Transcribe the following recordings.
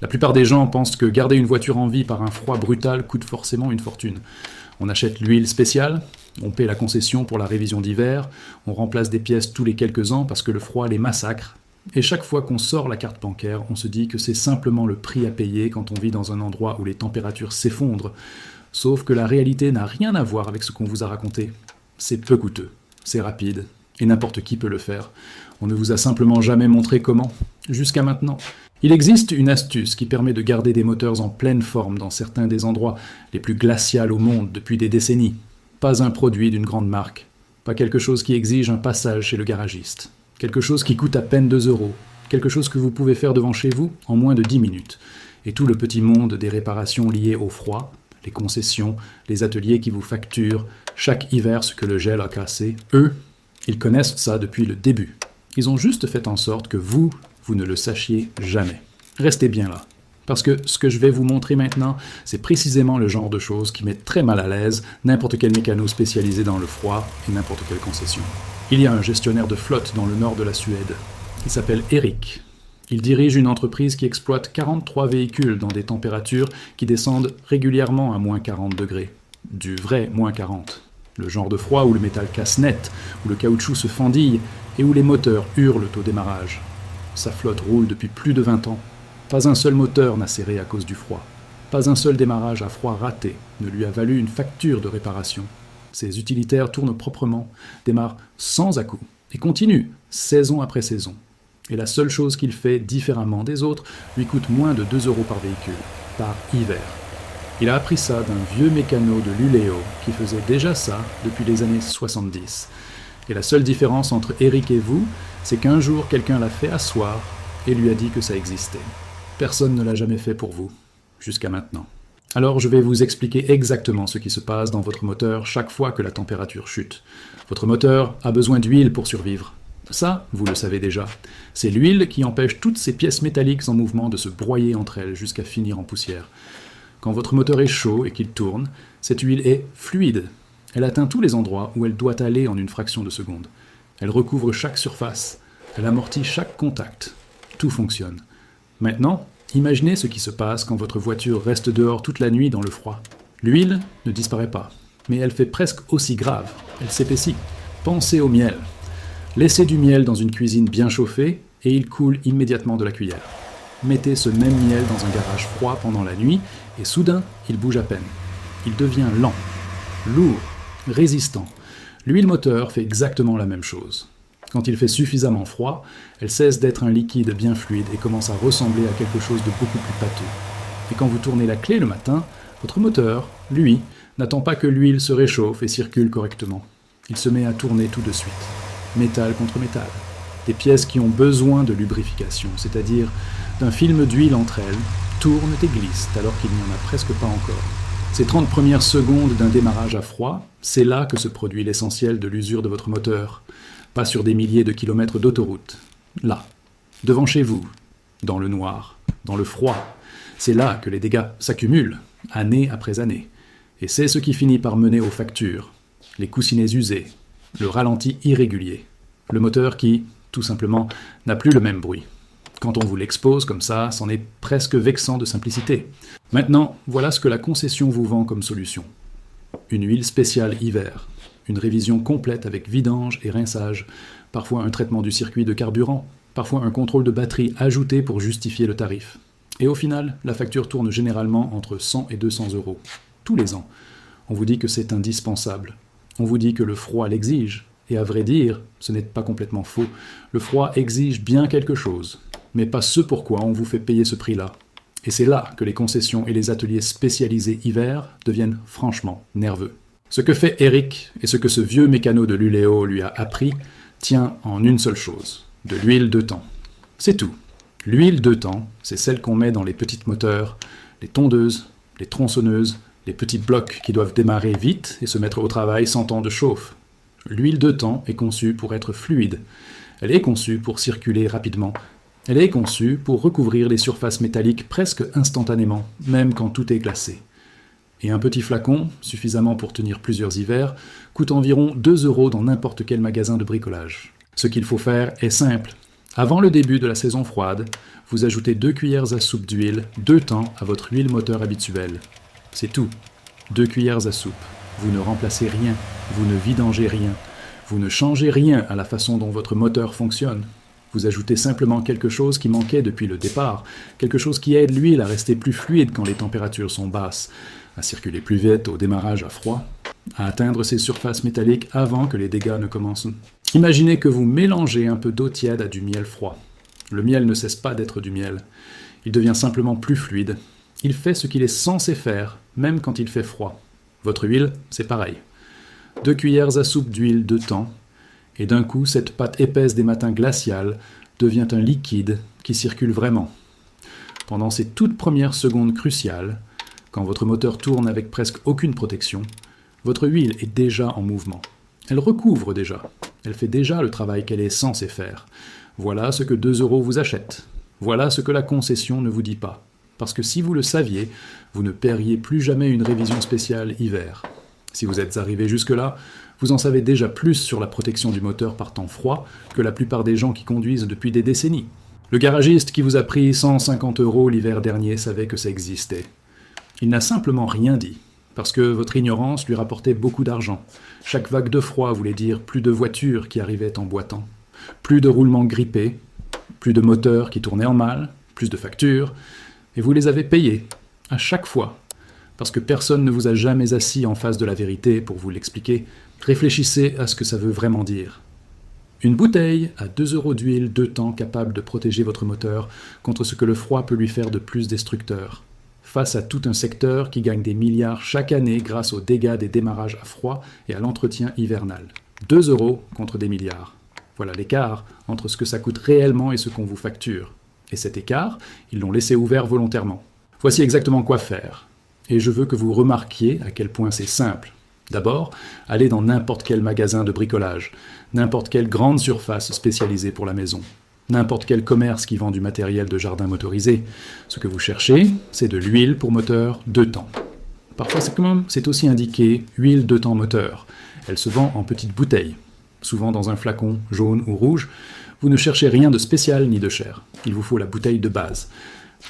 La plupart des gens pensent que garder une voiture en vie par un froid brutal coûte forcément une fortune. On achète l'huile spéciale, on paie la concession pour la révision d'hiver, on remplace des pièces tous les quelques ans parce que le froid les massacre. Et chaque fois qu'on sort la carte bancaire, on se dit que c'est simplement le prix à payer quand on vit dans un endroit où les températures s'effondrent. Sauf que la réalité n'a rien à voir avec ce qu'on vous a raconté. C'est peu coûteux, c'est rapide, et n'importe qui peut le faire. On ne vous a simplement jamais montré comment, jusqu'à maintenant. Il existe une astuce qui permet de garder des moteurs en pleine forme dans certains des endroits les plus glacials au monde depuis des décennies. Pas un produit d'une grande marque, pas quelque chose qui exige un passage chez le garagiste. Quelque chose qui coûte à peine 2 €, quelque chose que vous pouvez faire devant chez vous en moins de 10 minutes. Et tout le petit monde des réparations liées au froid, les concessions, les ateliers qui vous facturent, chaque hiver ce que le gel a cassé, eux, ils connaissent ça depuis le début. Ils ont juste fait en sorte que vous ne le sachiez jamais. Restez bien là. Parce que ce que je vais vous montrer maintenant, c'est précisément le genre de choses qui met très mal à l'aise n'importe quel mécano spécialisé dans le froid et n'importe quelle concession. Il y a un gestionnaire de flotte dans le nord de la Suède. Il s'appelle Eric. Il dirige une entreprise qui exploite 43 véhicules dans des températures qui descendent régulièrement à moins 40 degrés. Du vrai moins 40. Le genre de froid où le métal casse net, où le caoutchouc se fendille et où les moteurs hurlent au démarrage. Sa flotte roule depuis plus de 20 ans. Pas un seul moteur n'a serré à cause du froid. Pas un seul démarrage à froid raté ne lui a valu une facture de réparation. Ses utilitaires tournent proprement, démarrent sans à-coups et continuent, saison après saison. Et la seule chose qu'il fait différemment des autres lui coûte moins de 2 € par véhicule, par hiver. Il a appris ça d'un vieux mécano de Luleå qui faisait déjà ça depuis les années 70. Et la seule différence entre Eric et vous, c'est qu'un jour quelqu'un l'a fait asseoir et lui a dit que ça existait. Personne ne l'a jamais fait pour vous, jusqu'à maintenant. Alors je vais vous expliquer exactement ce qui se passe dans votre moteur chaque fois que la température chute. Votre moteur a besoin d'huile pour survivre. Ça, vous le savez déjà. C'est l'huile qui empêche toutes ces pièces métalliques en mouvement de se broyer entre elles jusqu'à finir en poussière. Quand votre moteur est chaud et qu'il tourne, cette huile est fluide. Elle atteint tous les endroits où elle doit aller en une fraction de seconde. Elle recouvre chaque surface. Elle amortit chaque contact. Tout fonctionne. Maintenant, imaginez ce qui se passe quand votre voiture reste dehors toute la nuit dans le froid. L'huile ne disparaît pas, mais elle fait presque aussi grave. Elle s'épaissit. Pensez au miel. Laissez du miel dans une cuisine bien chauffée et il coule immédiatement de la cuillère. Mettez ce même miel dans un garage froid pendant la nuit et soudain, il bouge à peine. Il devient lent, lourd, résistant. L'huile moteur fait exactement la même chose. Quand il fait suffisamment froid, elle cesse d'être un liquide bien fluide et commence à ressembler à quelque chose de beaucoup plus pâteux. Et quand vous tournez la clé le matin, votre moteur, lui, n'attend pas que l'huile se réchauffe et circule correctement. Il se met à tourner tout de suite. Métal contre métal. Des pièces qui ont besoin de lubrification, c'est-à-dire d'un film d'huile entre elles, tournent et glissent alors qu'il n'y en a presque pas encore. Ces 30 premières secondes d'un démarrage à froid, c'est là que se produit l'essentiel de l'usure de votre moteur. Pas sur des milliers de kilomètres d'autoroute. Là, devant chez vous, dans le noir, dans le froid. C'est là que les dégâts s'accumulent, année après année. Et c'est ce qui finit par mener aux factures, les coussinets usés, le ralenti irrégulier, le moteur qui, tout simplement, n'a plus le même bruit. Quand on vous l'expose comme ça, c'en est presque vexant de simplicité. Maintenant, voilà ce que la concession vous vend comme solution. Une huile spéciale hiver, une révision complète avec vidange et rinçage, parfois un traitement du circuit de carburant, parfois un contrôle de batterie ajouté pour justifier le tarif. Et au final, la facture tourne généralement entre 100 et 200 €, tous les ans. On vous dit que c'est indispensable. On vous dit que le froid l'exige. Et à vrai dire, ce n'est pas complètement faux. Le froid exige bien quelque chose, mais pas ce pourquoi on vous fait payer ce prix-là. Et c'est là que les concessions et les ateliers spécialisés hiver deviennent franchement nerveux. Ce que fait Eric et ce que ce vieux mécano de Luleå lui a appris tient en une seule chose, de l'huile de temps. C'est tout. L'huile de temps, c'est celle qu'on met dans les petites moteurs, les tondeuses, les tronçonneuses, les petits blocs qui doivent démarrer vite et se mettre au travail sans temps de chauffe. L'huile de temps est conçue pour être fluide. Elle est conçue pour circuler rapidement. Elle est conçue pour recouvrir les surfaces métalliques presque instantanément, même quand tout est glacé. Et un petit flacon, suffisamment pour tenir plusieurs hivers, coûte environ 2 € dans n'importe quel magasin de bricolage. Ce qu'il faut faire est simple. Avant le début de la saison froide, vous ajoutez 2 cuillères à soupe d'huile 2 temps à votre huile moteur habituelle. C'est tout. 2 cuillères à soupe. Vous ne remplacez rien, vous ne vidangez rien, vous ne changez rien à la façon dont votre moteur fonctionne. Vous ajoutez simplement quelque chose qui manquait depuis le départ, quelque chose qui aide l'huile à rester plus fluide quand les températures sont basses, à circuler plus vite au démarrage à froid, à atteindre ses surfaces métalliques avant que les dégâts ne commencent. Imaginez que vous mélangez un peu d'eau tiède à du miel froid. Le miel ne cesse pas d'être du miel. Il devient simplement plus fluide. Il fait ce qu'il est censé faire, même quand il fait froid. Votre huile, c'est pareil. 2 cuillères à soupe d'huile 2 temps, et d'un coup, cette pâte épaisse des matins glaciales devient un liquide qui circule vraiment. Pendant ces toutes premières secondes cruciales, quand votre moteur tourne avec presque aucune protection, votre huile est déjà en mouvement. Elle recouvre déjà. Elle fait déjà le travail qu'elle est censée faire. Voilà ce que 2 € vous achètent. Voilà ce que la concession ne vous dit pas. Parce que si vous le saviez, vous ne paieriez plus jamais une révision spéciale hiver. Si vous êtes arrivé jusque-là, vous en savez déjà plus sur la protection du moteur par temps froid que la plupart des gens qui conduisent depuis des décennies. Le garagiste qui vous a pris 150 € l'hiver dernier savait que ça existait. Il n'a simplement rien dit, parce que votre ignorance lui rapportait beaucoup d'argent. Chaque vague de froid voulait dire plus de voitures qui arrivaient en boitant, plus de roulements grippés, plus de moteurs qui tournaient en mal, plus de factures, et vous les avez payés, à chaque fois. Parce que personne ne vous a jamais assis en face de la vérité pour vous l'expliquer, réfléchissez à ce que ça veut vraiment dire. Une bouteille à 2 € d'huile 2 temps capable de protéger votre moteur contre ce que le froid peut lui faire de plus destructeur. Face à tout un secteur qui gagne des milliards chaque année grâce aux dégâts des démarrages à froid et à l'entretien hivernal. 2 € contre des milliards. Voilà l'écart entre ce que ça coûte réellement et ce qu'on vous facture. Et cet écart, ils l'ont laissé ouvert volontairement. Voici exactement quoi faire. Et je veux que vous remarquiez à quel point c'est simple. D'abord, allez dans n'importe quel magasin de bricolage, n'importe quelle grande surface spécialisée pour la maison, n'importe quel commerce qui vend du matériel de jardin motorisé. Ce que vous cherchez, c'est de l'huile pour moteur 2 temps. Parfois, c'est aussi indiqué huile 2 temps moteur. Elle se vend en petites bouteilles, souvent dans un flacon jaune ou rouge. Vous ne cherchez rien de spécial ni de cher. Il vous faut la bouteille de base.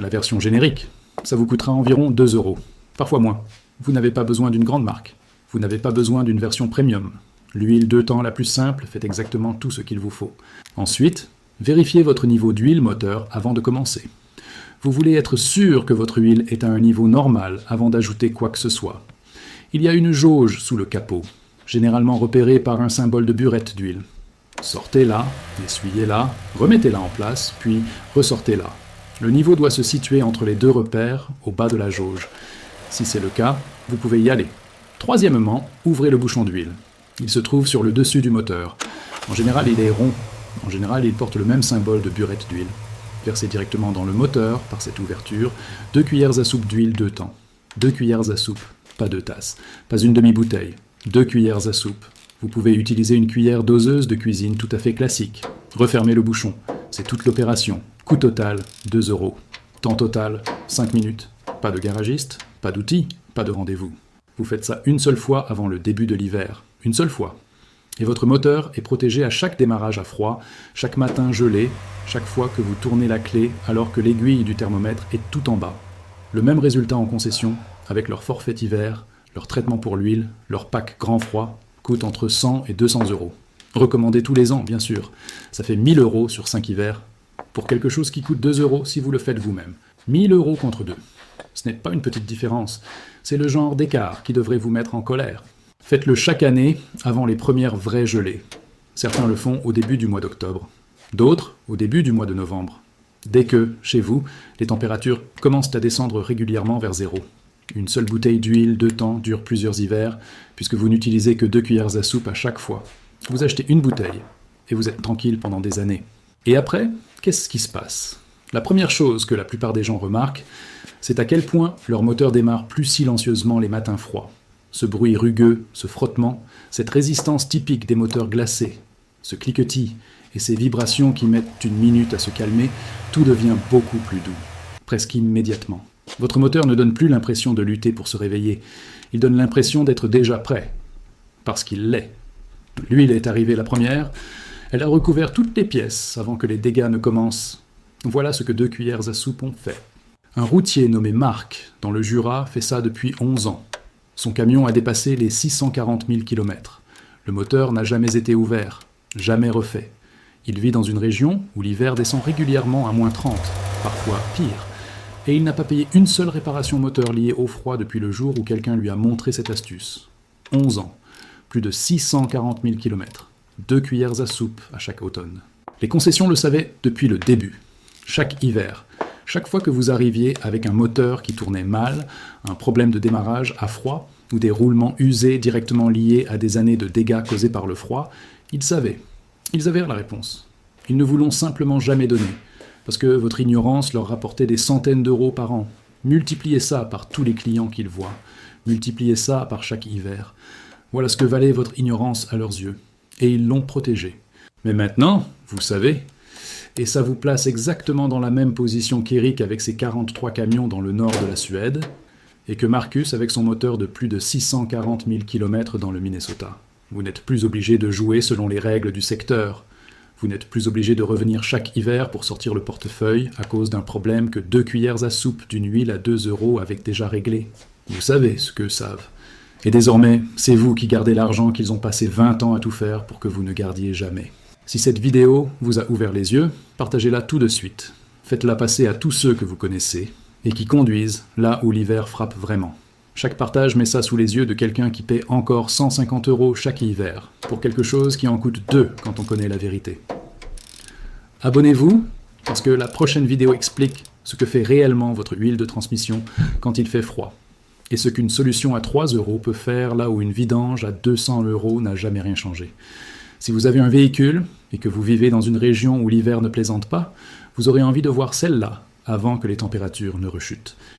La version générique, ça vous coûtera environ 2 €. Parfois moins. Vous n'avez pas besoin d'une grande marque. Vous n'avez pas besoin d'une version premium. L'huile 2 temps la plus simple fait exactement tout ce qu'il vous faut. Ensuite, vérifiez votre niveau d'huile moteur avant de commencer. Vous voulez être sûr que votre huile est à un niveau normal avant d'ajouter quoi que ce soit. Il y a une jauge sous le capot, généralement repérée par un symbole de burette d'huile. Sortez-la, essuyez-la, remettez-la en place, puis ressortez-la. Le niveau doit se situer entre les deux repères, au bas de la jauge. Si c'est le cas, vous pouvez y aller. Troisièmement, ouvrez le bouchon d'huile. Il se trouve sur le dessus du moteur. En général, il est rond. En général, il porte le même symbole de burette d'huile. Versez directement dans le moteur, par cette ouverture, 2 cuillères à soupe d'huile 2 temps. 2 cuillères à soupe, pas 2 tasses, pas une demi-bouteille. 2 cuillères à soupe. Vous pouvez utiliser une cuillère doseuse de cuisine tout à fait classique. Refermez le bouchon. C'est toute l'opération. Coût total, 2 €. Temps total, 5 minutes. Pas de garagiste, pas d'outils, pas de rendez-vous. Vous faites ça une seule fois avant le début de l'hiver. Une seule fois. Et votre moteur est protégé à chaque démarrage à froid, chaque matin gelé, chaque fois que vous tournez la clé alors que l'aiguille du thermomètre est tout en bas. Le même résultat en concession, avec leur forfait hiver, leur traitement pour l'huile, leur pack grand froid, coûte entre 100 et 200 €. Recommandé tous les ans, bien sûr. Ça fait 1000 € sur 5 hivers, pour quelque chose qui coûte 2 € si vous le faites vous-même. 1000 € contre 2. Ce n'est pas une petite différence. C'est le genre d'écart qui devrait vous mettre en colère. Faites-le chaque année avant les premières vraies gelées. Certains le font au début du mois d'octobre. D'autres au début du mois de novembre. Dès que, chez vous, les températures commencent à descendre régulièrement vers 0. Une seule bouteille d'huile 2 temps dure plusieurs hivers, puisque vous n'utilisez que 2 cuillères à soupe à chaque fois. Vous achetez une bouteille, et vous êtes tranquille pendant des années. Et après, qu'est-ce qui se passe ? La première chose que la plupart des gens remarquent, c'est à quel point leur moteur démarre plus silencieusement les matins froids. Ce bruit rugueux, ce frottement, cette résistance typique des moteurs glacés, ce cliquetis et ces vibrations qui mettent une minute à se calmer, tout devient beaucoup plus doux, presque immédiatement. Votre moteur ne donne plus l'impression de lutter pour se réveiller, il donne l'impression d'être déjà prêt, parce qu'il l'est. L'huile est arrivée la première, Elle a recouvert toutes les pièces avant que les dégâts ne commencent. Voilà ce que 2 cuillères à soupe ont fait. Un routier nommé Marc, dans le Jura, fait ça depuis 11 ans. Son camion a dépassé les 640 000 km. Le moteur n'a jamais été ouvert, jamais refait. Il vit dans une région où l'hiver descend régulièrement à -30, parfois pire. Et il n'a pas payé une seule réparation moteur liée au froid depuis le jour où quelqu'un lui a montré cette astuce. 11 ans, plus de 640 000 km, 2 cuillères à soupe à chaque automne. Les concessions le savaient depuis le début. Chaque hiver, chaque fois que vous arriviez avec un moteur qui tournait mal, un problème de démarrage à froid, ou des roulements usés directement liés à des années de dégâts causés par le froid, ils savaient. Ils avaient la réponse. Ils ne vous l'ont simplement jamais donnée, parce que votre ignorance leur rapportait des centaines d'euros par an. Multipliez ça par tous les clients qu'ils voient. Multipliez ça par chaque hiver. Voilà ce que valait votre ignorance à leurs yeux. Et ils l'ont protégée. Mais maintenant, vous savez, et ça vous place exactement dans la même position qu'Eric avec ses 43 camions dans le nord de la Suède, et que Marcus avec son moteur de plus de 640 000 km dans le Minnesota. Vous n'êtes plus obligé de jouer selon les règles du secteur. Vous n'êtes plus obligé de revenir chaque hiver pour sortir le portefeuille à cause d'un problème que 2 cuillères à soupe d'une huile à 2 € avaient déjà réglé. Vous savez ce qu'eux savent. Et désormais, c'est vous qui gardez l'argent qu'ils ont passé 20 ans à tout faire pour que vous ne gardiez jamais. Si cette vidéo vous a ouvert les yeux, partagez-la tout de suite. Faites-la passer à tous ceux que vous connaissez et qui conduisent là où l'hiver frappe vraiment. Chaque partage met ça sous les yeux de quelqu'un qui paie encore 150 € chaque hiver pour quelque chose qui en coûte 2 quand on connaît la vérité. Abonnez-vous, parce que la prochaine vidéo explique ce que fait réellement votre huile de transmission quand il fait froid, et ce qu'une solution à 3 € peut faire là où une vidange à 200 € n'a jamais rien changé. Si vous avez un véhicule et que vous vivez dans une région où l'hiver ne plaisante pas, vous aurez envie de voir celle-là avant que les températures ne rechutent.